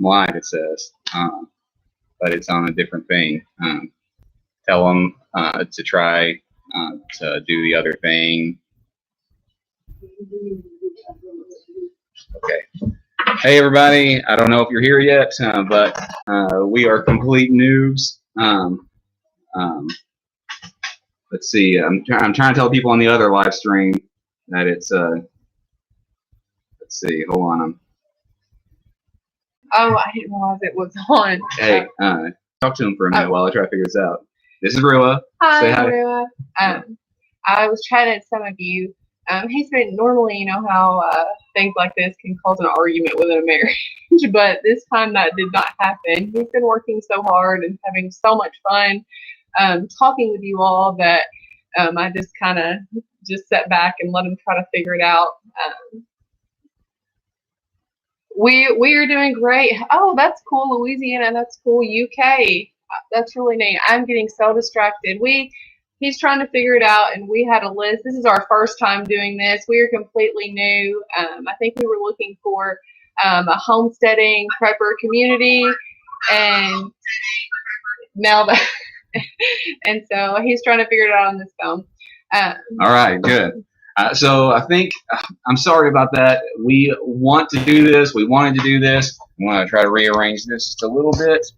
live, it says, but it's on a different thing. Tell them to try to do the other thing. Okay. Hey, everybody. I don't know if you're here yet, but we are complete noobs. Let's see. I'm trying to tell people on the other live stream that it's. Let's see. Hold on. Oh, I didn't realize it was on. Hey, talk to him for a minute while I try to figure this out. This is Rua. Hi, Say hi. Rua. I was chatting to some of you. He's been normally, you know how things like this can cause an argument within a marriage, but this time that did not happen. He's been working so hard and having so much fun talking with you all that I just kind of just sat back and let him try to figure it out. We are doing great. Oh, that's cool, Louisiana. That's cool, UK. That's really neat. I'm getting so distracted. He's trying to figure it out, and we had a list. This is our first time doing this. We are completely new. I think we were looking for a homesteading prepper community, and now that, and so he's trying to figure it out on this phone. All right, good. So I think, I'm sorry about that. We want to do this. We wanted to do this. I want to try to rearrange this just a little bit.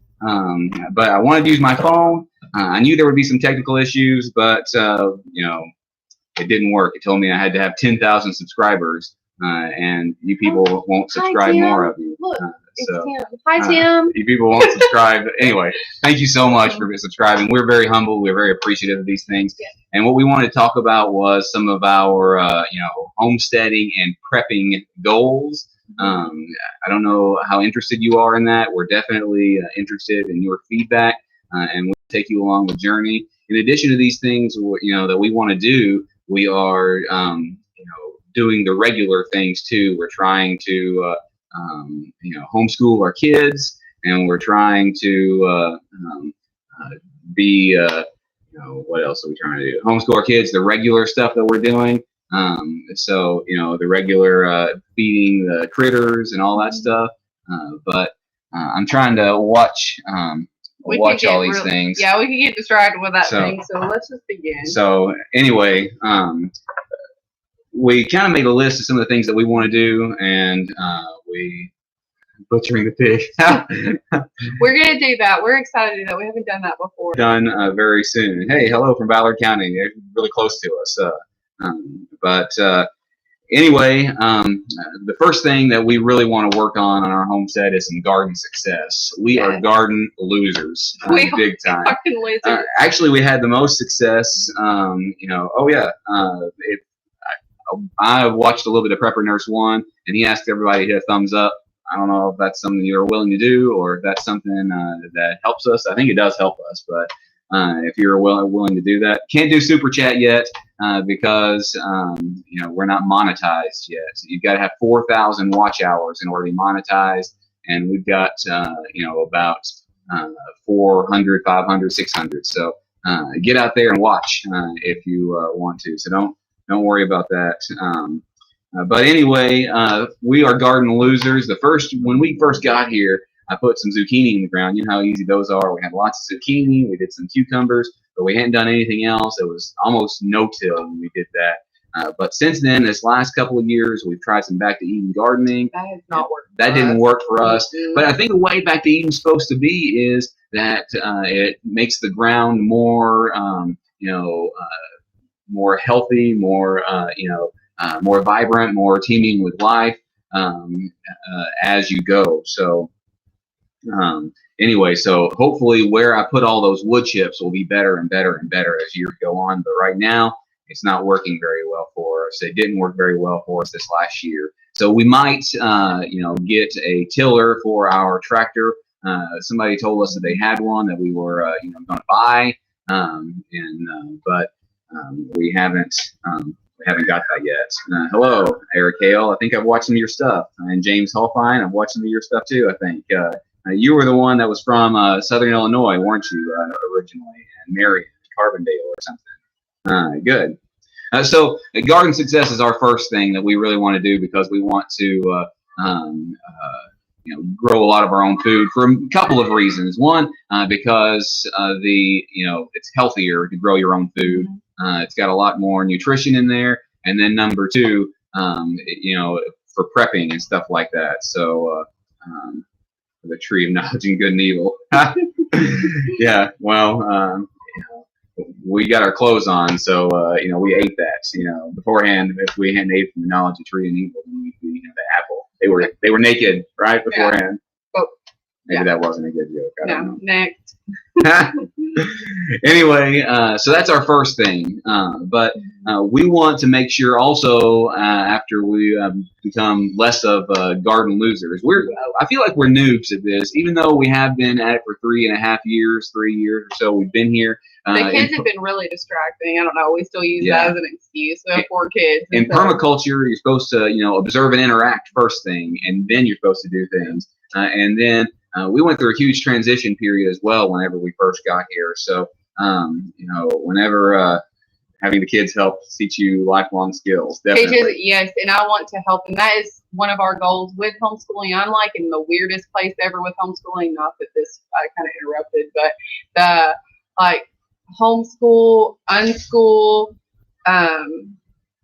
But I wanted to use my phone. I knew there would be some technical issues, but, you know, it didn't work. It told me I had to have 10,000 subscribers, and you people won't subscribe more of you. Look, it's Tim. Hi, Tim. You people won't subscribe. Anyway, thank you so much for subscribing. We're very humble. We're very appreciative of these things. Yeah. And what we wanted to talk about was some of our, you know, homesteading and prepping goals. I don't know how interested you are in that. We're definitely interested in your feedback, and we'll take you along the journey. In addition to these things, you know, that we want to do, we are, you know, doing the regular things too. We're trying to, you know, homeschool our kids, and we're trying to be, you know, what else are we trying to do? Homeschool our kids, the regular stuff that we're doing. So, you know, the regular feeding the critters and all that stuff. But I'm trying to watch all these things. Yeah, we can get distracted with that thing. So let's just begin. So anyway, we kind of made a list of some of the things that we want to do, and we butchering the pig. We're gonna do that. We're excited to do that. We haven't done that before. Done very soon. Hey, hello from Ballard County. They're really close to us. But anyway, the first thing that we really want to work on our homestead is some garden success. We are garden losers, big time. Actually, we had the most success. You know, I watched a little bit of Prepper Nurse 1, and he asked everybody to hit a thumbs up. I don't know if that's something you're willing to do, or if that's something that helps us. I think it does help us, but if you're willing to do that. Can't do Super Chat yet because you know, we're not monetized yet. So you've got to have 4,000 watch hours in order to be monetized, and we've got you know, about 400, 500, 600. So get out there and watch if you want to. So don't worry about that. But anyway, we are garden losers. When we first got here, I put some zucchini in the ground. You know how easy those are. We had lots of zucchini. We did some cucumbers, but we hadn't done anything else. It was almost no-till when we did that. But since then, this last couple of years, we've tried some Back to Eden gardening. That has not worked. That didn't work for us. But I think the way Back to Eden's supposed to be is that it makes the ground more, you know, more healthy, more, you know, more vibrant, more teeming with life as you go. So anyway, so hopefully where I put all those wood chips will be better and better and better as years go on. But right now, it's not working very well for us. It didn't work very well for us this last year. So we might, you know, get a tiller for our tractor. Somebody told us that they had one that we were, you know, going to buy, but we haven't got that yet. Hello, Eric Hale. I think I've watched some of your stuff. And James Hallfine, I've watched some of your stuff too, I think. You were the one that was from Southern Illinois, weren't you, originally? And Marion, Carbondale or something. Good. So garden success is our first thing that we really want to do because we want to grow a lot of our own food for a couple of reasons. One, because it's healthier to grow your own food. It's got a lot more nutrition in there. And then number two, for prepping and stuff like that. So the tree of knowledge and good and evil. Yeah, well, we got our clothes on, so we ate that. Beforehand, if we hadn't ate from the knowledge of tree and evil, then we'd be the apple. They were naked, right, beforehand. Yeah. Oh, maybe that wasn't a good joke. I don't know. Next. Anyway, so that's our first thing. But we want to make sure also after we become less of garden losers. I feel like we're noobs at this, even though we have been at it for 3.5 years, 3 years or so. We've been here. The kids have been really distracting. I don't know. We still use that as an excuse. We have 4 kids. In permaculture, you're supposed to, observe and interact first thing, and then you're supposed to do things. And then we went through a huge transition period as well whenever we first got here. So, whenever having the kids help teach you lifelong skills, definitely. Yes, and I want to help them. That is one of our goals with homeschooling. I'm like in the weirdest place ever with homeschooling. Not that this I kind of interrupted, but the homeschool, unschool,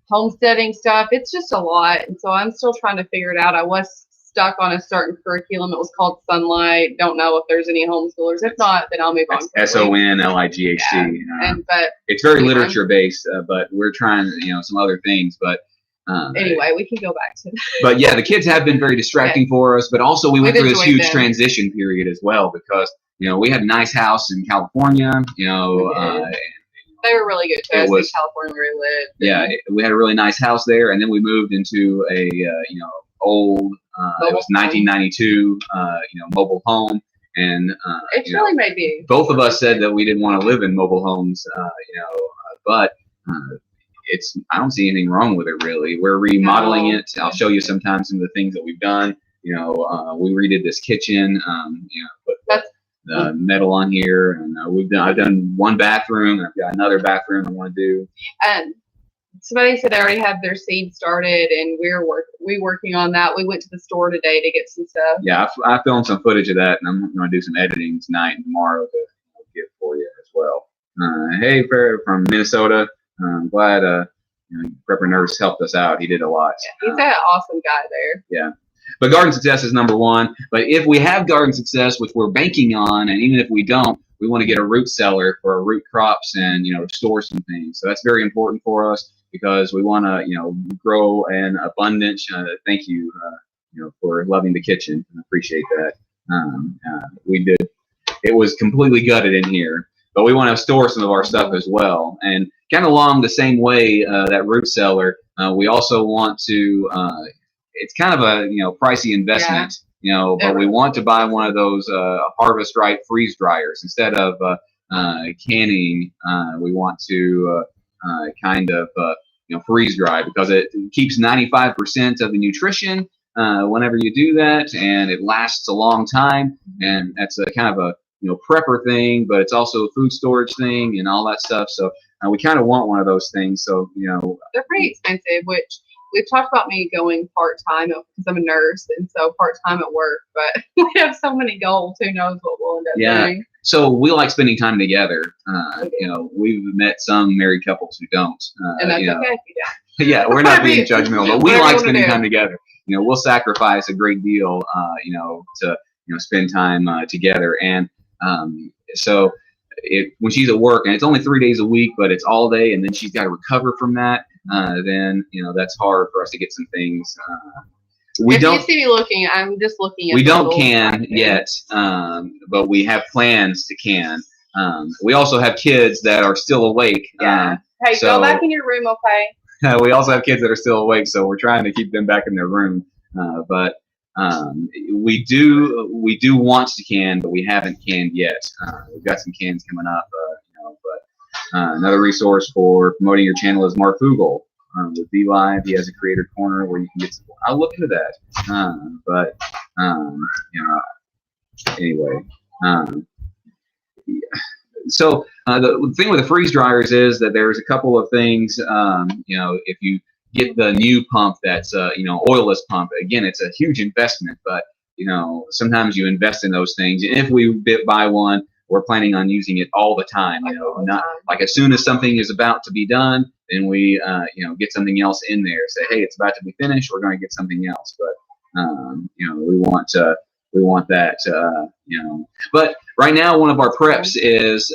homesteading stuff. It's just a lot, and so I'm still trying to figure it out. I was stuck on a certain curriculum. It was called Sunlight. Don't know if there's any homeschoolers. If not, then I'll move on. SONLIGHT. Yeah. But it's very literature based, but we're trying, some other things. But anyway, we can go back to that. But yeah, the kids have been very distracting for us. But also, we went through this huge transition period as well because we had a nice house in California. They were really good to us in California where we lived. Yeah, we had a really nice house there, and then we moved into a old. It was 1992, mobile home, and it's really maybe both of us said that we didn't want to live in mobile homes, but I don't see anything wrong with it really. We're remodeling it. I'll show you sometimes some of the things that we've done. We redid this kitchen, put the metal on here, and I've done one bathroom, and I've got another bathroom I want to do. Somebody said they already have their seed started, and we're working on that. We went to the store today to get some stuff. Yeah, I filmed some footage of that, and I'm going to do some editing tonight and tomorrow to get for you as well. Hey, from Minnesota. I'm glad Prepper Nurse helped us out. He did a lot. Yeah, he's an awesome guy there. Yeah. But garden success is number one. But if we have garden success, which we're banking on, and even if we don't, we want to get a root cellar for our root crops and store some things. So that's very important for us because we want to grow an abundance. Thank you for loving the kitchen. I appreciate that. We did. It was completely gutted in here, but we want to store some of our stuff as well. And kind of along the same way, that root cellar, we also want to. It's kind of a pricey investment. But we want to buy one of those Harvest Right freeze dryers instead of canning. We want to freeze dry because it keeps 95% of the nutrition whenever you do that, and it lasts a long time. And that's a kind of a prepper thing, but it's also a food storage thing and all that stuff. So we kind of want one of those things. So they're pretty expensive, which. We've talked about me going part-time because I'm a nurse, and so part-time at work, but we have so many goals, who knows what we'll end up doing. So we like spending time together. We've met some married couples who don't. And that's okay if you don't. Yeah, we're not being judgmental, but we like spending time together. We'll sacrifice a great deal, to spend time together. And so when she's at work, and it's only 3 days a week, but it's all day, and then she's got to recover from that. Then that's hard for us to get some things. If you see me looking, I'm just looking at. We don't can yet, but we have plans to can. We also have kids that are still awake. Yeah. Hey, go back in your room, okay? We also have kids that are still awake, so we're trying to keep them back in their room. But we do want to can, but we haven't canned yet. We've got some cans coming up. Another resource for promoting your channel is Mark Fugel with BeLive. He has a creator corner where you can get support. I'll look into that. Anyway. So the thing with the freeze dryers is that there's a couple of things. If you get the new pump that's oilless pump, again, it's a huge investment, but sometimes you invest in those things. And if we buy one, we're planning on using it all the time. Not like as soon as something is about to be done, then we get something else in there. Say, hey, it's about to be finished. We're going to get something else. But we want that. But right now, one of our preps is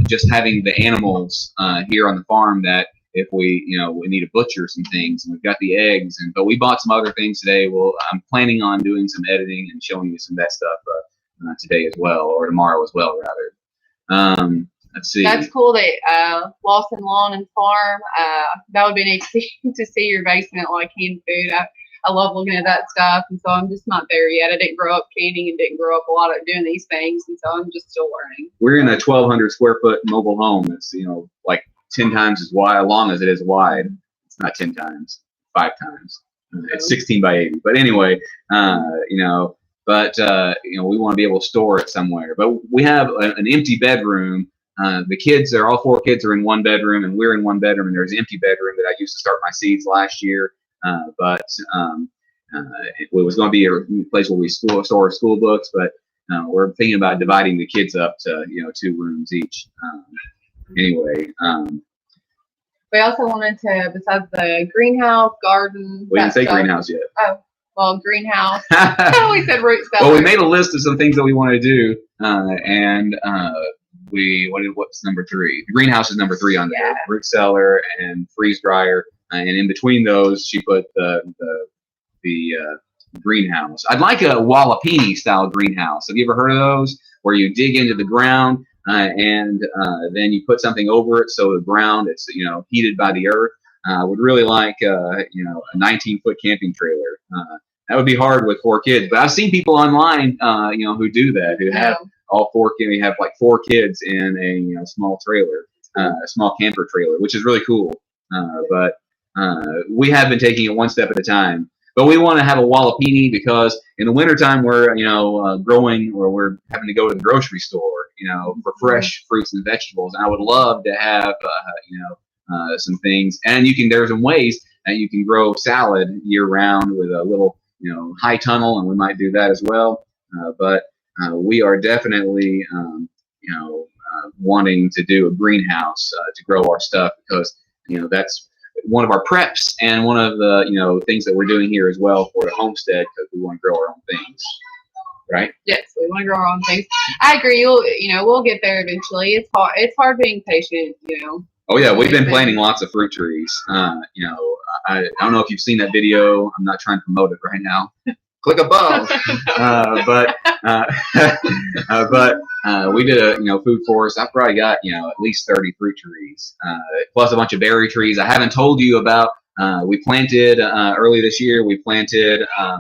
just having the animals here on the farm. That if we need to butcher some things, and we've got the eggs, but we bought some other things today. Well, I'm planning on doing some editing and showing you some of that stuff today as well, or tomorrow as well, rather. Let's see. That's cool that Lawson Lawn and Farm. That would be neat to see your basement like canned food. I love looking at that stuff, and so I'm just not there yet. I didn't grow up canning and didn't grow up a lot of doing these things, and so I'm just still learning. We're in a 1,200 square foot mobile home. It's like 10 times as long as it is wide. It's not 10 times, 5 times. It's 16 by 80. But anyway, But we want to be able to store it somewhere. But we have an empty bedroom. The kids all 4 kids are in one bedroom, and we're in one bedroom. And there's an empty bedroom that I used to start my seeds last year. But it was going to be a place where we store school books. But we're thinking about dividing the kids up to 2 rooms each. Anyway. We also wanted to, besides the greenhouse, garden. We didn't say greenhouse yet. Oh. Well, greenhouse. We said root cellar. Well, we made a list of some things that we want to do, what's number 3? The greenhouse is number 3 on there. Root cellar and freeze dryer, and in between those, she put the greenhouse. I'd like a Wallapini style greenhouse. Have you ever heard of those? Where you dig into the ground and then you put something over it, so the ground it's heated by the earth. I would really like a 19-foot camping trailer. That would be hard with 4 kids, but I've seen people online, who do that, who have all 4 kids. They have like 4 kids in a small trailer, a small camper trailer, which is really cool. But we have been taking it one step at a time. But we want to have a Wallapini because in the wintertime we're growing, or we're having to go to the grocery store, for fresh fruits and vegetables. And I would love to have some things, and there's some ways that you can grow salad year round with a little high tunnel, and we might do that as well. But we are definitely wanting to do a greenhouse to grow our stuff, because that's one of our preps and one of the things that we're doing here as well for the homestead, because we want to grow our own things. Right? Yes, we want to grow our own things. I agree. We'll get there eventually. It's hard. It's hard being patient. Oh yeah, we've been planting lots of fruit trees. I don't know if you've seen that video. I'm not trying to promote it right now. Click above. But we did a food forest. I've probably got at least 30 fruit trees, plus a bunch of berry trees. I haven't told you about. We planted early this year. We planted a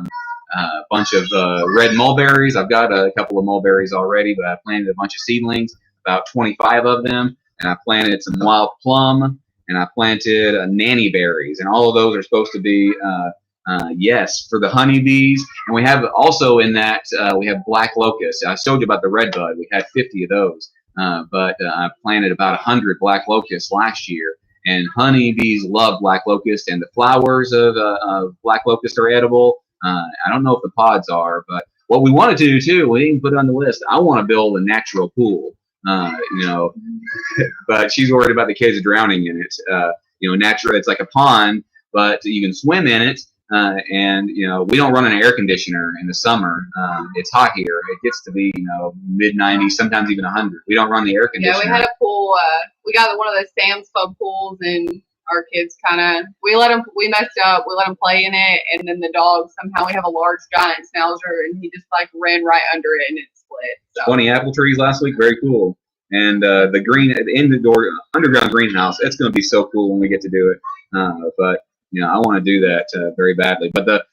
bunch of red mulberries. I've got a couple of mulberries already, but I planted a bunch of seedlings, about 25 of them. And I planted some wild plum, and I planted nanny berries, and all of those are supposed to be for the honeybees. And we have also in that we have black locust. I showed you about the red bud. We had 50 of those, but I planted about 100 black locusts last year. And honeybees love black locust, and the flowers of black locust are edible. I don't know if the pods are, but what we want to do too, we didn't put it on the list. I want to build a natural pool. But she's worried about the kids drowning in it. Natural, it's like a pond, but you can swim in it. And we don't run an air conditioner in the summer. It's hot here. It gets to be mid 90s, sometimes even 100. We don't run the air conditioner. Yeah, we had a pool. We got one of those Sam's Club pools, and our kids we messed up. We let them play in it, and then the dog, somehow we have a large giant schnauzer, and he just ran right under it, and it split. So. 20 apple trees last week. Very cool. And the green indoor underground greenhouse, it's going to be so cool when we get to do it. But I want to do that very badly. But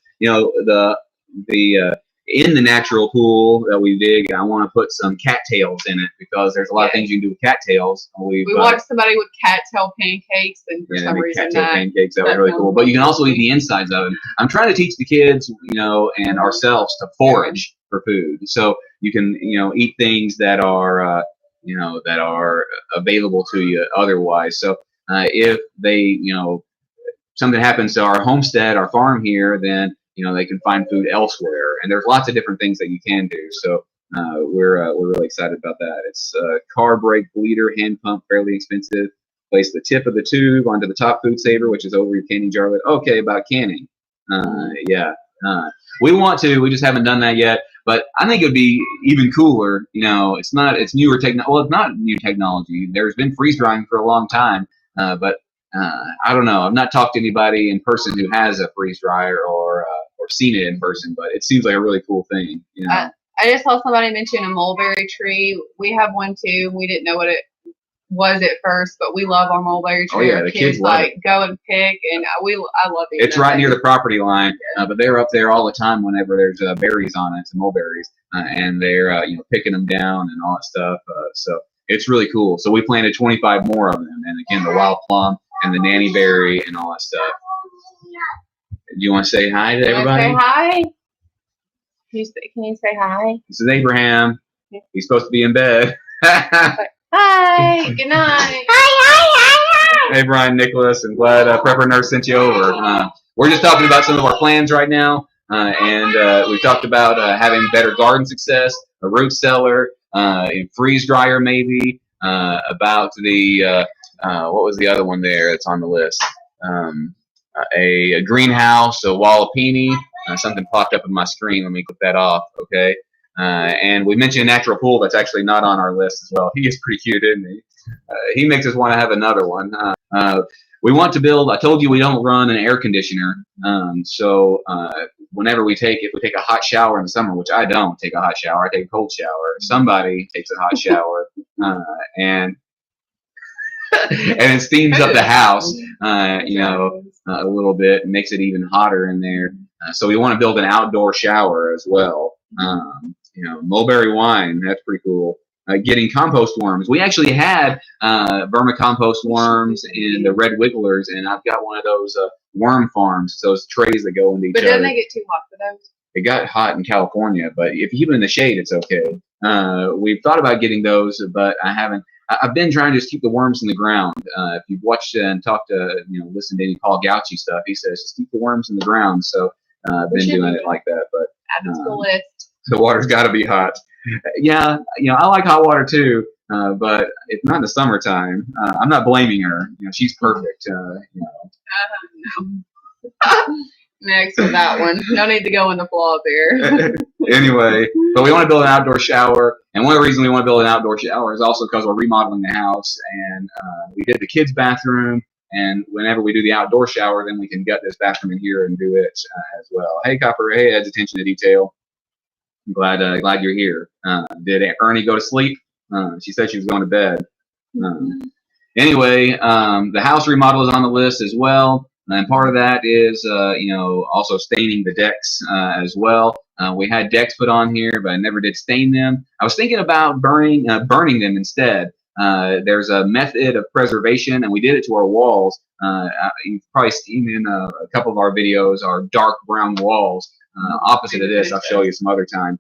in the natural pool that we dig, I want to put some cattails in it, because there's a lot of things you can do with cattails. We watched somebody with cattail pancakes, and for some reason pancakes, that was really cool. But you can also eat the insides of them. I'm trying to teach the kids, and ourselves to forage for food. So you can, eat things that are, that are available to you otherwise. So if they, something happens to our homestead, our farm here, then they can find food elsewhere, and there's lots of different things that you can do. So we're really excited about that. It's car brake bleeder, hand pump, fairly expensive. Place the tip of the tube onto the top food saver, which is over your canning jar lid. Okay, about canning. Yeah. We want to. We just haven't done that yet. But I think it would be even cooler. It's newer technology. Well, it's not new technology. There's been freeze drying for a long time. But I don't know. I've not talked to anybody in person who has a freeze dryer or seen it in person. But it seems like a really cool thing. I just saw somebody mention a mulberry tree. We have one too. We didn't know what it was at first, but we love our mulberry tree. Oh yeah, the kids love it. Go and pick, and I love it. It's right near the property line, but they're up there all the time whenever there's berries on it, some mulberries, and they're picking them down and all that stuff. So it's really cool. So we planted 25 more of them, and again the wild plum and the nanny berry and all that stuff. Do you want to say hi to everybody? Say hi. Can you say hi? This is Abraham. He's supposed to be in bed. Hi. Good night. Hi. Hey, Brian, Nicholas, and glad Prepper Nurse sent you over. We're just talking about some of our plans right now, and we talked about having better garden success, a root cellar, a freeze dryer maybe, about the, what was the other one there that's on the list? A greenhouse, a wallopini. Something popped up on my screen. Let me click that off, okay? And we mentioned a natural pool that's actually not on our list as well. He is pretty cute, isn't he? He makes us want to have another one. We want to build, I told you we don't run an air conditioner. So whenever we take a hot shower in the summer, which I don't take a hot shower, I take a cold shower. Somebody takes a hot shower, and it steams up the house, a little bit and makes it even hotter in there. So we want to build an outdoor shower as well. Mulberry wine, that's pretty cool. Getting compost worms. We actually had vermicompost worms in the red wigglers, and I've got one of those worm farms, those trays that go into each other. But doesn't they get too hot for those? It got hot in California, but if you keep it in the shade, it's okay. We've thought about getting those, but I haven't. I've been trying to just keep the worms in the ground. If you've watched and talked to, listened to any Paul Gauchi stuff, he says just keep the worms in the ground. So I've been doing it like that. But add it to the list. The water's got to be hot. Yeah, I like hot water too, but it's not in the summertime. I'm not blaming her. She's perfect. Next to that one. No need to go in the flaw there. Anyway, but we want to build an outdoor shower, and one of the reasons we want to build an outdoor shower is also because we're remodeling the house, and we did the kids' bathroom, and whenever we do the outdoor shower, then we can gut this bathroom in here and do it as well. Hey, Copperhead, attention to detail. I'm glad you're here. Did Ernie go to sleep? She said she was going to bed. Anyway, the house remodel is on the list as well. And part of that is, also staining the decks as well. We had decks put on here, but I never did stain them. I was thinking about burning them instead. There's a method of preservation, and we did it to our walls. You've probably seen in a couple of our videos our dark brown walls. Opposite of this, I'll show you some other time.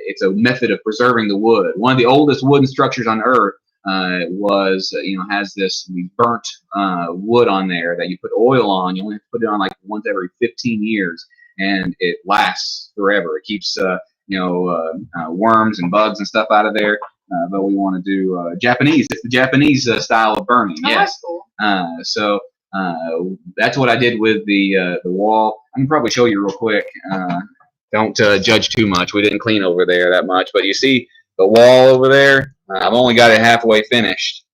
It's a method of preserving the wood. One of the oldest wooden structures on Earth has this burnt wood on there that you put oil on. You only have to put it on like once every 15 years, and it lasts forever. It keeps worms and bugs and stuff out of there. But we want to do Japanese. It's the Japanese style of burning. Oh, yes. That's cool. That's what I did with the wall. I can probably show you real quick. Don't judge too much. We didn't clean over there that much, but you see the wall over there. I've only got it halfway finished.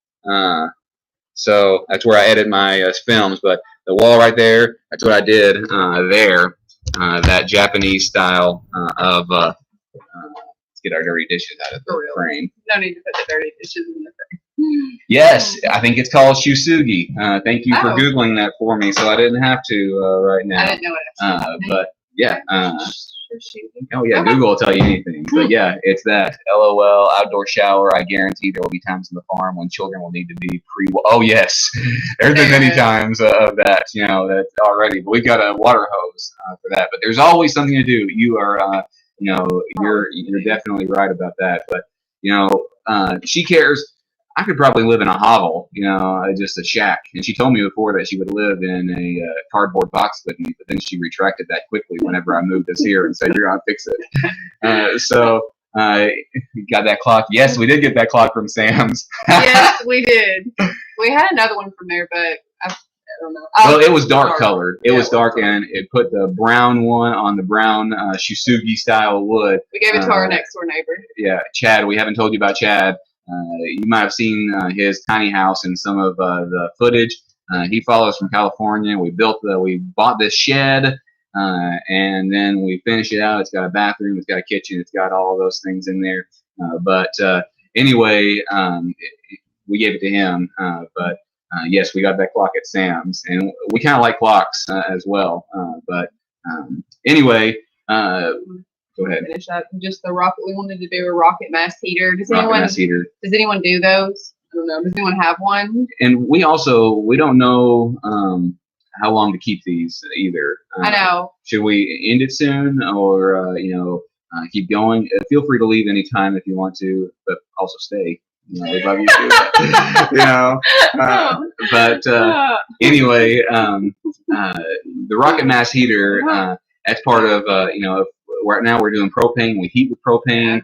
So that's where I edit my films. But the wall right there, that's what I did there. That Japanese style of. Let's get our dirty dishes out of the frame. No need to put the dirty dishes in the frame. Yes, I think it's called shusugi. Thank you for Googling that for me, so I didn't have to right now. I didn't know it. But yeah. Oh yeah, Google will tell you anything. But yeah, it's that. LOL, outdoor shower. I guarantee there will be times on the farm when children will need to be Oh yes, there's been many times of that. That already. But we've got a water hose for that. But there's always something to do. You are, you're definitely right about that. But she cares. I could probably live in a hovel, just a shack. And she told me before that she would live in a cardboard box with me, but then she retracted that quickly whenever I moved us here and said, "You're gonna fix it." So got that clock. Yes, we did get that clock from Sam's. Yes, we did. We had another one from there, but I don't know. Well, it was dark colored. It Yeah, was dark, and it put the brown one on the brown Shisugi style wood. We gave it to our next door neighbor. Yeah, Chad. We haven't told you about Chad. You might have seen his tiny house in some of the footage. He follows from California. We bought this shed, and then we finished it out. It's got a bathroom. It's got a kitchen. It's got all those things in there. But anyway, we gave it to him. But yes, we got that clock at Sam's, and we kind of like clocks as well. But anyway, go ahead. Finish up. Just the rocket. We wanted to do a rocket mass heater. Does Mass heater. Does anyone do those? I don't know. Does anyone have one? And we don't know how long to keep these either. I know. Should we end it soon, or keep going? Feel free to leave anytime if you want to, but also stay. We love you too. But anyway, the rocket mass heater. That's part of right now we're doing propane. We heat with propane,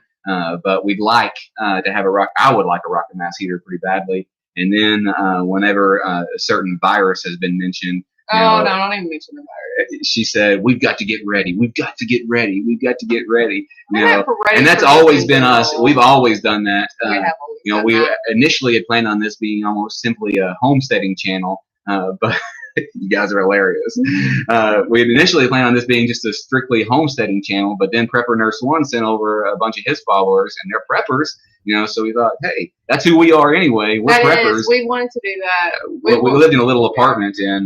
but we'd like to have I would like a rocket mass heater pretty badly. And then whenever a certain virus has been mentioned. No, don't even mention the virus. She said, "We've got to get ready. We've got to get ready. We've got to get ready." And that's always been us. We've always done that. We that. initially had planned on this being almost simply a homesteading channel, but you guys are hilarious. We had initially planned on this being just a strictly homesteading channel, but then Prepper Nurse One sent over a bunch of his followers, and they're preppers. So we thought, hey, that's who we are anyway. We're preppers. We wanted to do that. We lived in a little apartment in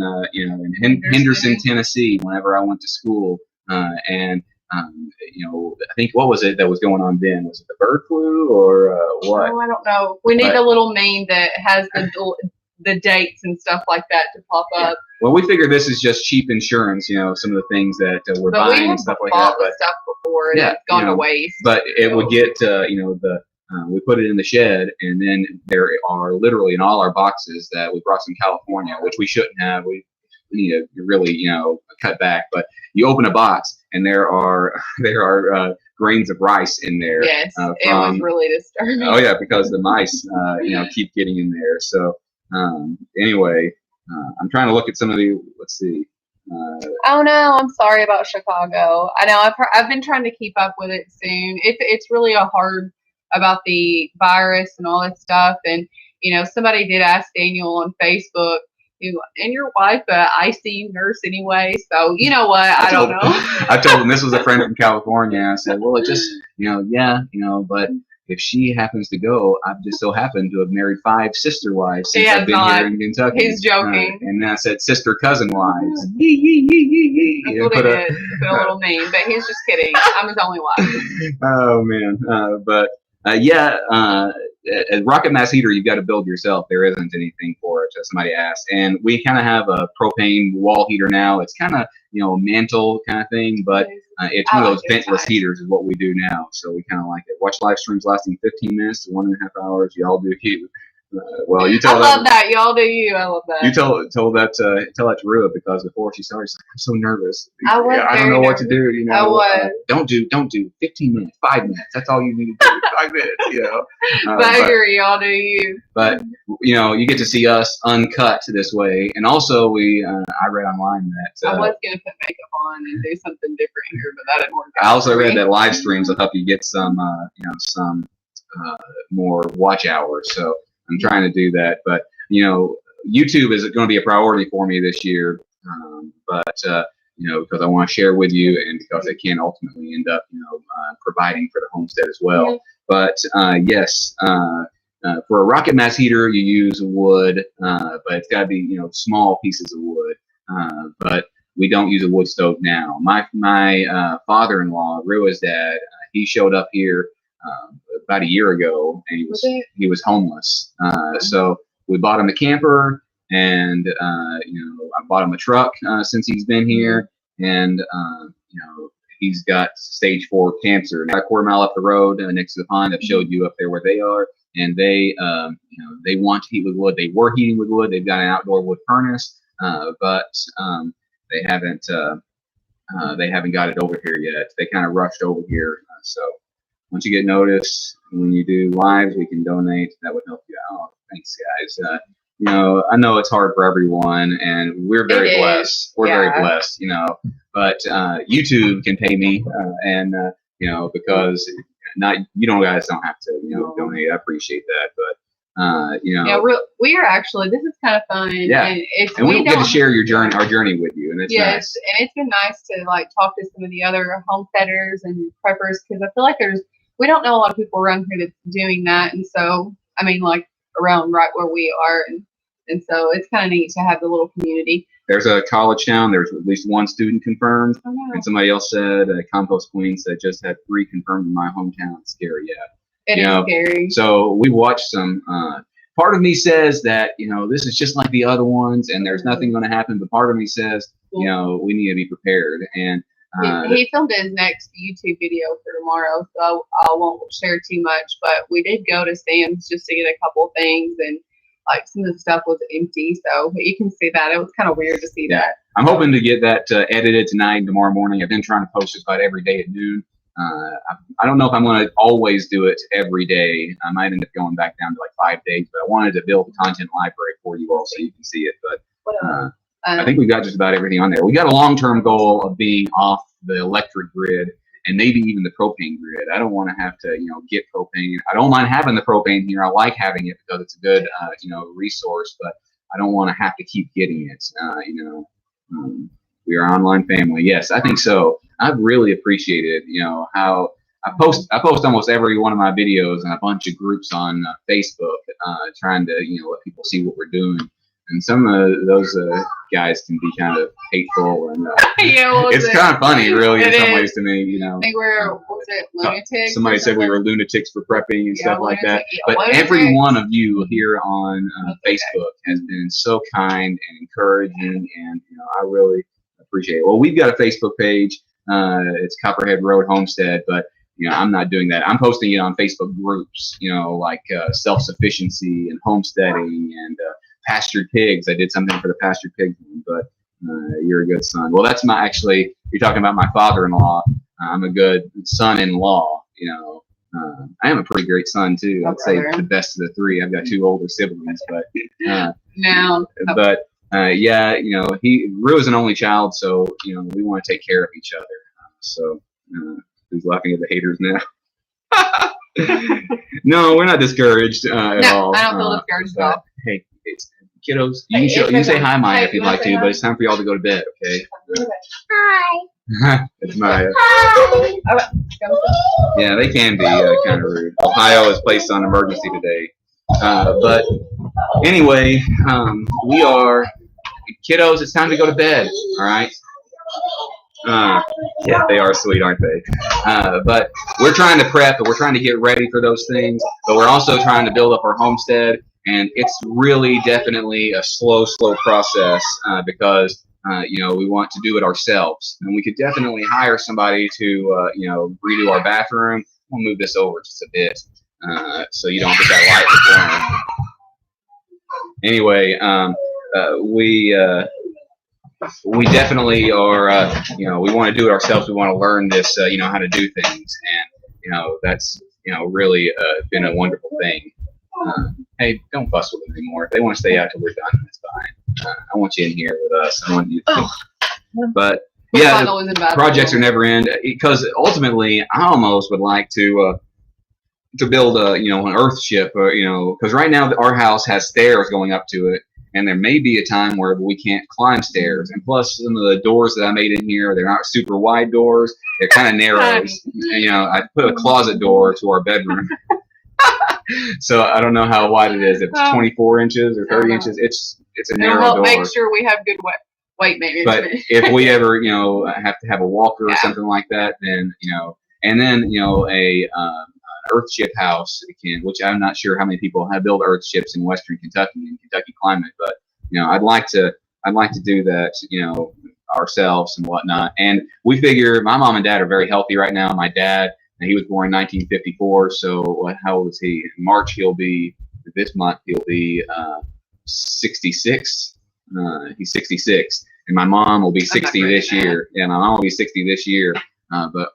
Henderson, Tennessee. Whenever I went to school, and I think what was it that was going on then? Was it the bird flu or what? Oh, I don't know. We need a little meme that has the dates and stuff like that to pop up. Well, we figure this is just cheap insurance. Some of the things that we're buying and stuff like that. But stuff before and it's gone to waste. But it would get we put it in the shed, and then there are literally in all our boxes that we brought from California, which we shouldn't have. We need to really cut back. But you open a box, and there are grains of rice in there. Yes, it was really disturbing. Oh yeah, because the mice keep getting in there. So anyway, I'm trying to look at some of the. Let's see. Oh no, I'm sorry about Chicago. I know I've been trying to keep up with it soon. It's really a hard about the virus and all that stuff. And somebody did ask Daniel on Facebook, and your wife a ICU nurse anyway, so you know what? I don't know. I told him this was a friend from California. I said, well, it just but if she happens to go, I've just so happened to have married 5 sister wives since I've been here in Kentucky. He's joking. And then I said sister cousin wives. That's what he did. Put a little meme, but he's just kidding. I'm his only wife. Oh man, but a rocket mass heater you've got to build yourself. There isn't anything for it. Somebody asked, and we kind of have a propane wall heater now. It's kind of mantle kind of thing, but it's one of those ventless heaters is what we do now. So we kind of like it. Watch live streams lasting 15 minutes to 1.5 hours. Y'all do you. Well, you tell. I love that. Y'all do you. I love that. You tell that to Rua, because before she started, she's like, I'm so nervous. I was. I don't know what to do. I was. Don't do 15 minutes, 5 minutes. That's all you need to do. 5 minutes. But I agree. Y'all do you. But you get to see us uncut this way, and also I read online that I was gonna put makeup on and do something different here, but that didn't work out. I also read that live streams will help you get some more watch hours. So I'm trying to do that, but YouTube is going to be a priority for me this year. Because I want to share with you, and because it can ultimately end up, providing for the homestead as well. Mm-hmm. But yes, for a rocket mass heater, you use wood, but it's got to be small pieces of wood. But we don't use a wood stove now. My father-in-law, Rua's dad, he showed up here about a year ago, and he was homeless. So we bought him a camper, and I bought him a truck since he's been here, and he's got stage 4 cancer. About a quarter mile up the road next to the pond, I've showed you up there where they are. and they they want to heat with wood. They were heating with wood. They've got an outdoor wood furnace, but they haven't got it over here yet. They kind of rushed over here. So once you get notice, when you do lives, we can donate. That would help you out. Thanks, guys. I know it's hard for everyone, and we're very blessed. We're very blessed, but YouTube can pay me, and because guys don't have to, donate. I appreciate that, but yeah, we are actually. This is kind of fun. Yeah, and we get to share our journey with you, and it's nice. And it's been nice to talk to some of the other homesteaders and preppers, because I feel like we don't know a lot of people around here that's doing that, and so I mean, around right where we are, and so it's kind of neat to have the little community. There's a college town. There's at least one student confirmed, and somebody else said, Compost Queen said, just had 3 confirmed in my hometown. It's scary, It is scary. So we watched some. Part of me says that this is just like the other ones, and there's nothing going to happen. But part of me says, we need to be prepared. And he filmed his next YouTube video for tomorrow, so I won't share too much. But we did go to Sam's just to get a couple things, and some of the stuff was empty, so you can see that. It was kind of weird to see that. I'm hoping to get that edited tonight and tomorrow morning. I've been trying to post it about every day at noon. I don't know if I'm going to always do it every day. I might end up going back down to 5 days, but I wanted to build a content library for you all so you can see it. But I think we've got just about everything on there. We got a long-term goal of being off the electric grid and maybe even the propane grid. I don't want to have to, get propane. I don't mind having the propane here. I like having it because it's a good, resource, but I don't want to have to keep getting it. We are an online family. Yes, I think so. I've really appreciated, how I post almost every one of my videos in a bunch of groups on Facebook, trying to, let people see what we're doing. And some of those guys can be kind of hateful, and it's kind of funny, really, in some ways to me. I think was it lunatics? Somebody said we were lunatics for prepping and stuff like that. But every one of you here on Facebook has been so kind and encouraging, and I really appreciate it. Well, we've got a Facebook page. It's Copperhead Road Homestead, but I'm not doing that. I'm posting it on Facebook groups, like self-sufficiency and homesteading and pastured pigs. I did something for the pastured pigs, but you're a good son. Well, that's you're talking about my father-in-law. I'm a good son-in-law. I am a pretty great son too. I'd say the best of the 3. I've got 2 older siblings, but Rue is an only child, so we want to take care of each other. Who's laughing at the haters now? No, we're not discouraged at all. I don't feel discouraged at all. Hey, kiddos, you can say hi, Maya, if you'd like to, but it's time for y'all to go to bed, okay? Hi. It's Maya. Hi. Yeah, they can be kind of rude. Ohio is placed on emergency today. But anyway, we are kiddos. It's time to go to bed. All right. Yeah, they are sweet, aren't they? But we're trying to prep, and we're trying to get ready for those things. But we're also trying to build up our homestead, and it's really definitely a slow process because we want to do it ourselves, and we could definitely hire somebody to redo our bathroom. We'll move this over just a bit so you don't get that light before. Anyway, we definitely are, we want to do it ourselves. We want to learn this, how to do things. And, that's, really been a wonderful thing. Hey, don't fuss with them anymore. If they want to stay out till we're done, that's fine. I want you in here with us. I want you to But, yeah, projects are never end. Because ultimately, I almost would like to build an earth ship, because right now our house has stairs going up to it. And there may be a time where we can't climb stairs. And plus, some of the doors that I made in here, they're not super wide doors. They're kind of narrows. And, I put a closet door to our bedroom. So I don't know how wide it is. If it's 24 inches or 30 inches, it's a narrow door. Make sure we have good weight management. But if we ever, have to have a walker or something like that, then, and then, earthship house which I'm not sure how many people have built earthships in Western Kentucky and Kentucky climate, but I'd like to do that, ourselves and whatnot. And we figure my mom and dad are very healthy right now. My dad and he was born in 1954. So how old is he? In March this month he'll be 66. He's 66, and my mom will be 60 this year. Yeah, my mom will be 60 this year. But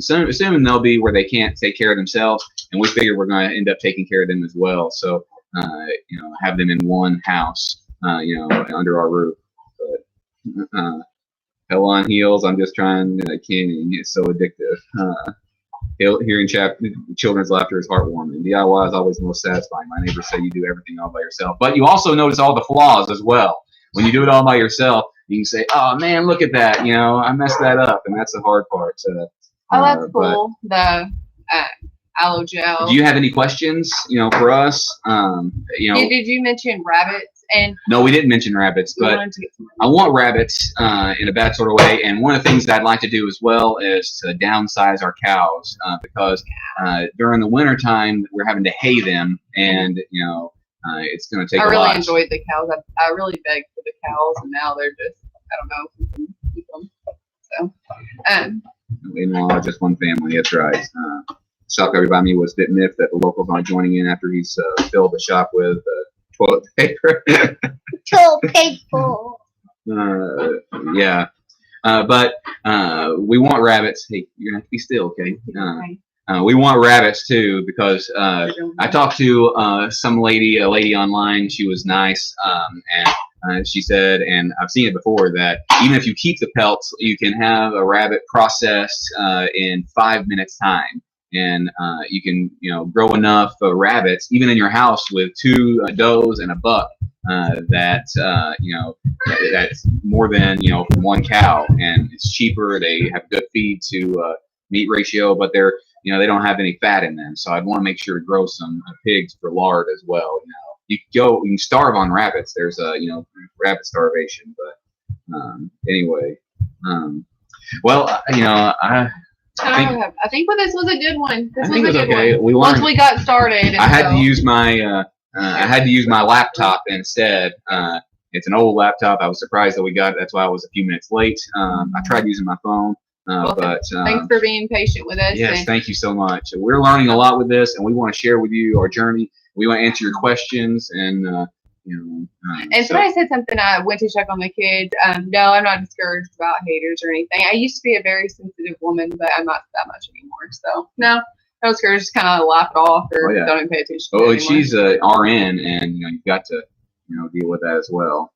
soon they'll be where they can't take care of themselves, and we figure we're going to end up taking care of them as well. So, have them in one house, under our roof. But hell on heels. I'm just trying. I can't. It's so addictive. Hearing children's laughter is heartwarming. DIY is always the most satisfying. My neighbors say you do everything all by yourself, but you also notice all the flaws as well. When you do it all by yourself, you can say, "Oh man, look at that! I messed that up," and that's the hard part. That's cool. The aloe gel. Do you have any questions? For us, Did you mention rabbits? And no, we didn't mention rabbits, but I want rabbits in a bad sort of way. And one of the things that I'd like to do as well is to downsize our cows because during the winter time we're having to hay them, and it's going to take a lot. I really enjoyed the cows. I really begged for the cows, and now they're just, I don't know if we can keep them. So, in-law, just one family. That's right. Shock everybody me was a bit miffed that the locals aren't joining in after he's filled the shop with toilet paper. Toilet paper. Yeah. But we want rabbits. Hey, you're going to have to be still, okay? We want rabbits too because I talked to a lady online. She was nice, and she said, and I've seen it before, that even if you keep the pelts, you can have a rabbit processed in 5 minutes time. And you can, grow enough rabbits, even in your house, with 2 does and a buck. That's more than from 1 cow, and it's cheaper. They have good feed to meat ratio, but they don't have any fat in them. So I'd want to make sure to grow some pigs for lard as well. You can starve on rabbits. There's rabbit starvation, but anyway, I think this was a good one. This was a good okay. one. Once we got started, I had to use my laptop instead. It's an old laptop. I was surprised that we got it. That's why I was a few minutes late. I tried using my phone, but thanks for being patient with us. Yes, thank you so much. We're learning a lot with this, and we want to share with you our journey. We want to answer your questions, and somebody said something. I went to check on the kids. No, I'm not discouraged about haters or anything. I used to be a very sensitive woman, but I'm not that much anymore. So no, I was discouraged. Just kind of laugh it off or don't even pay attention. To it she's a RN, and you've got to deal with that as well.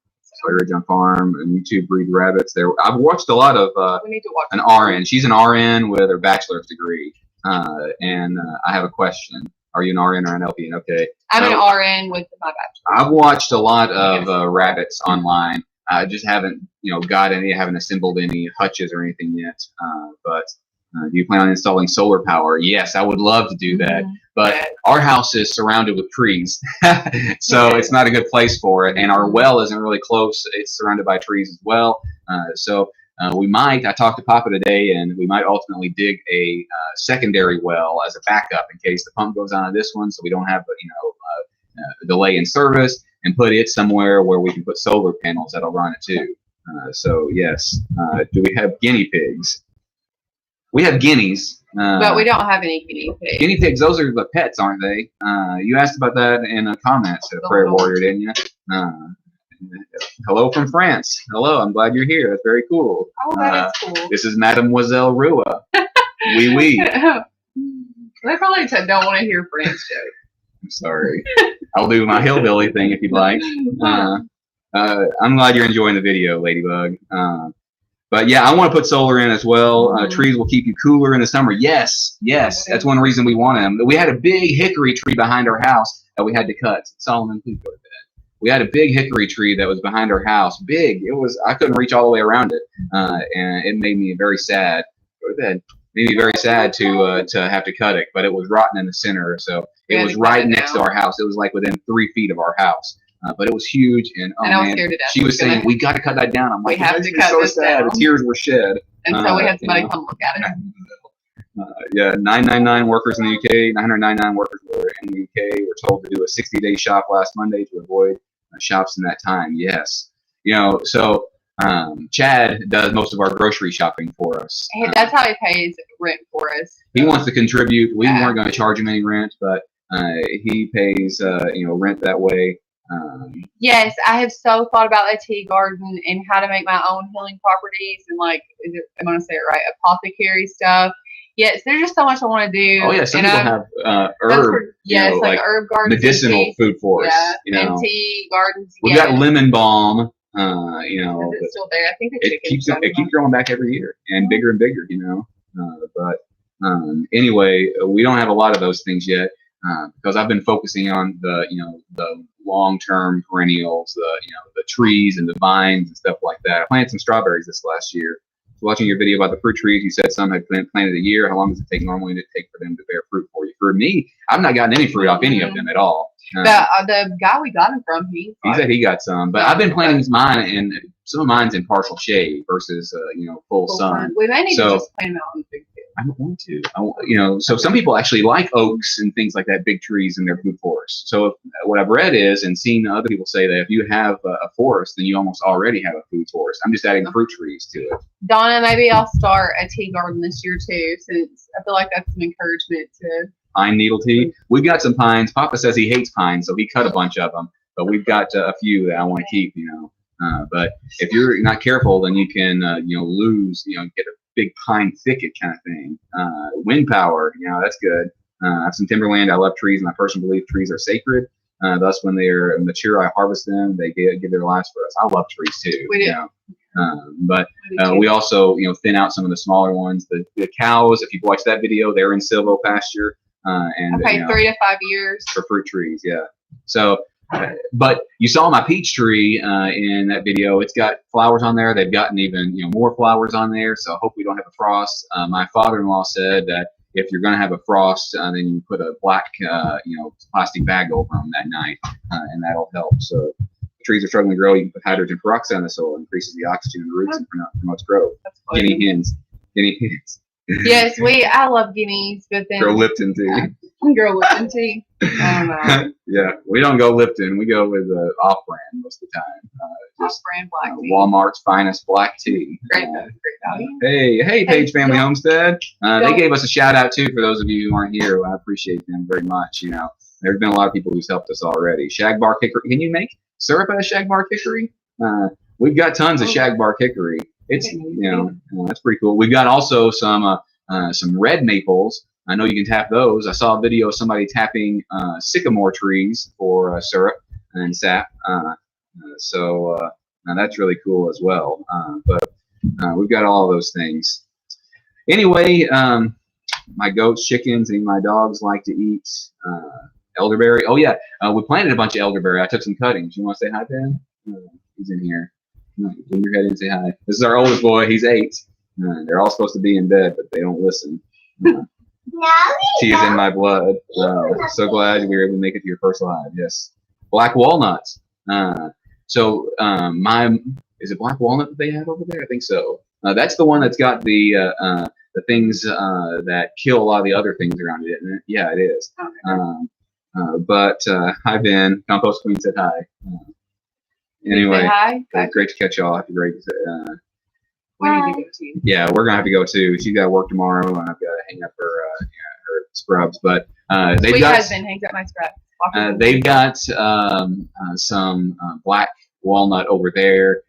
Ridge on Farm and YouTube breed rabbits. I've watched a lot of we need to watch an RN. She's an RN with her bachelor's degree, and I have a question. Are you an RN or an LPN? Okay. I'm an RN with my bachelor's. I've watched a lot of rabbits online. I just haven't, haven't assembled any hutches or anything yet. But do you plan on installing solar power? Yes, I would love to do that. Mm-hmm. But our house is surrounded with trees, so it's not a good place for it. And our well isn't really close. It's surrounded by trees as well. We might, I talked to Papa today, and we might ultimately dig a secondary well as a backup in case the pump goes on to this one, so we don't have a delay in service, and put it somewhere where we can put solar panels that'll run it too. So yes, do we have guinea pigs? We have guineas. But we don't have any guinea pigs. Guinea pigs, those are the pets, aren't they? You asked about that in the comments, Prayer Warrior, didn't you? Hello from France. Hello, I'm glad you're here. That's very cool. Oh, that is cool. This is Mademoiselle Rua. Oui. They probably don't want to hear French jokes. I'm sorry. I'll do my hillbilly thing if you'd like. I'm glad you're enjoying the video, Ladybug. But yeah, I want to put solar in as well. Trees will keep you cooler in the summer. Yes. That's one reason we want them. We had a big hickory tree behind our house that we had to cut. Solomon, please go to bed. We had a big hickory tree that was behind our house. Big. I couldn't reach all the way around it. And it made me very sad. Go to bed. Made me very sad to have to cut it, but it was rotten in the center. So it was right next to our house. It was like within 3 feet of our house. But it was huge, and I was scared to death. She was saying, "We got to cut that down." I'm like, "We have to cut so this sad." down. The tears were shed. And so we had somebody come look at it. 999 workers in the UK. 999 workers were in the UK. We're told to do a 60-day shop last Monday to avoid shops in that time. Yes, so Chad does most of our grocery shopping for us. Hey, that's how he pays rent for us. He wants to contribute. We Yeah. weren't going to charge him any rent, but he pays rent that way. Yes, I have so thought about a tea garden and how to make my own healing properties and I'm gonna say it right, apothecary stuff. Yes, there's just so much I want to do. Oh yeah, some people have herb, like herb gardens, medicinal and food forests. and tea gardens. We've got lemon balm. Is it still there? I think it keeps growing back every year and bigger and bigger. Anyway, we don't have a lot of those things yet because I've been focusing on the long-term perennials, the trees and the vines and stuff like that. I planted some strawberries this last year. Watching your video about the fruit trees, you said some had been planted a year. How long does it take normally to take for them to bear fruit for you? For me, I've not gotten any fruit off any of them at all. The guy we got them from, he said he got some, but I've been planting mine, and some of mine's in partial shade versus full sun. We may need to just plant them out in big fields. I don't want to. So some people actually like oaks and things like that, big trees in their food forests. So what I've read is, and seen other people say, that if you have a forest, then you almost already have a food forest. I'm just adding fruit trees to it. Donna, maybe I'll start a tea garden this year too, since I feel like that's some encouragement to. Pine needle tea. We've got some pines. Papa says he hates pines, so he cut a bunch of them. But we've got a few that I want to keep. But if you're not careful, then you can lose. Get a big pine thicket kind of thing. Wind power. That's good. I have some timberland. I love trees, and I personally believe trees are sacred. Thus, when they're mature, I harvest them. They give their lives for us. I love trees too. We do. But we also thin out some of the smaller ones. The cows, if you've watched that video, they're in silvopasture. And 3 to 5 years for fruit trees. Yeah. So, but you saw my peach tree in that video. It's got flowers on there. They've gotten even more flowers on there. So I hope we don't have a frost. My father-in-law said that if you're going to have a frost, then you put a black plastic bag over them that night, and that'll help. So if the trees are struggling to grow, you can put hydrogen peroxide in the soil, increases the oxygen in the roots and promotes growth. Guinea hens. Yes, I love guineas, but then Girl Lipton tea. Girl Lipton tea. I don't know. Yeah, we don't go Lipton. We go with off-brand most of the time. Off-brand black tea. Walmart's finest black tea. Great value. Hey, Page Family Homestead. They gave us a shout out too for those of you who aren't here. I appreciate them very much. There's been a lot of people who's helped us already. Shagbark hickory. Can you make syrup out of shagbark hickory? We've got tons of shagbark hickory. It's that's pretty cool. We've got also some red maples. I know you can tap those. I saw a video of somebody tapping sycamore trees for syrup and sap. So that's really cool as well. But we've got all of those things. Anyway, my goats, chickens, and my dogs like to eat elderberry. Oh yeah, we planted a bunch of elderberry. I took some cuttings. You want to say hi, Ben? He's in here. Bring your head in and say hi. This is our oldest boy. He's 8. They're all supposed to be in bed, but they don't listen. Tea is in my blood. So glad we were able to make it to your first live. Yes. Black walnuts. Is it black walnut that they have over there? I think so. That's the one that's got the things that kill a lot of the other things around it, isn't it? Yeah, it is. But hi, Ben. Compost Queen said hi. Anyway, great to catch y'all. After great. We need to go too. Yeah, we're gonna have to go too. She's got to work tomorrow, and I've got to hang up her scrubs. But Sweet husband hangs up my scrubs. They've got some black walnut over there,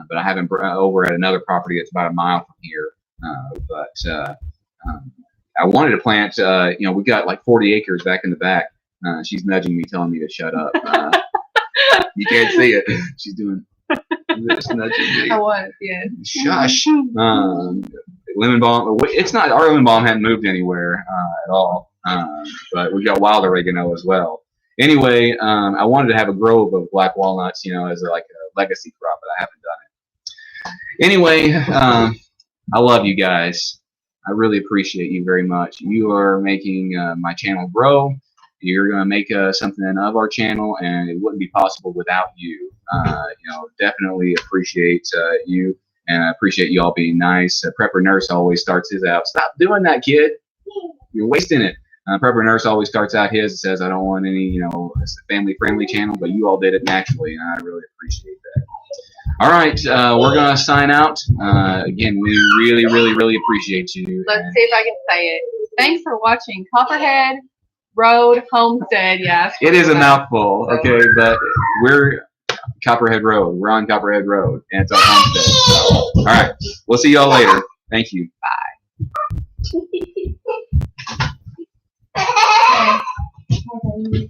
but I haven't over at another property that's about a mile from here. I wanted to plant. We got like 40 acres back in the back. She's nudging me, telling me to shut up. You can't see it. She's doing. Just nudging me. I was, yeah. Shush. Lemon balm. It's not. Our lemon balm hadn't moved anywhere at all. But we got wild oregano as well. Anyway, I wanted to have a grove of black walnuts, as a legacy crop, but I haven't done it. Anyway, I love you guys. I really appreciate you very much. You are making my channel grow. You're going to make something of our channel, and it wouldn't be possible without you. Definitely appreciate you, and I appreciate you all being nice. Prepper Nurse always starts his out. Stop doing that, kid. You're wasting it. Prepper Nurse always starts out his and says, I don't want any, it's a family-friendly channel, but you all did it naturally, and I really appreciate that. All right, we're gonna sign out. Again, we really, really, really appreciate you. Let's see if I can say it. Thanks for watching Copperhead Road Homestead. Yeah. It is a mouthful, okay, but we're Copperhead Road. We're on Copperhead Road, and it's our homestead. So, all right, we'll see y'all later. Thank you. Bye.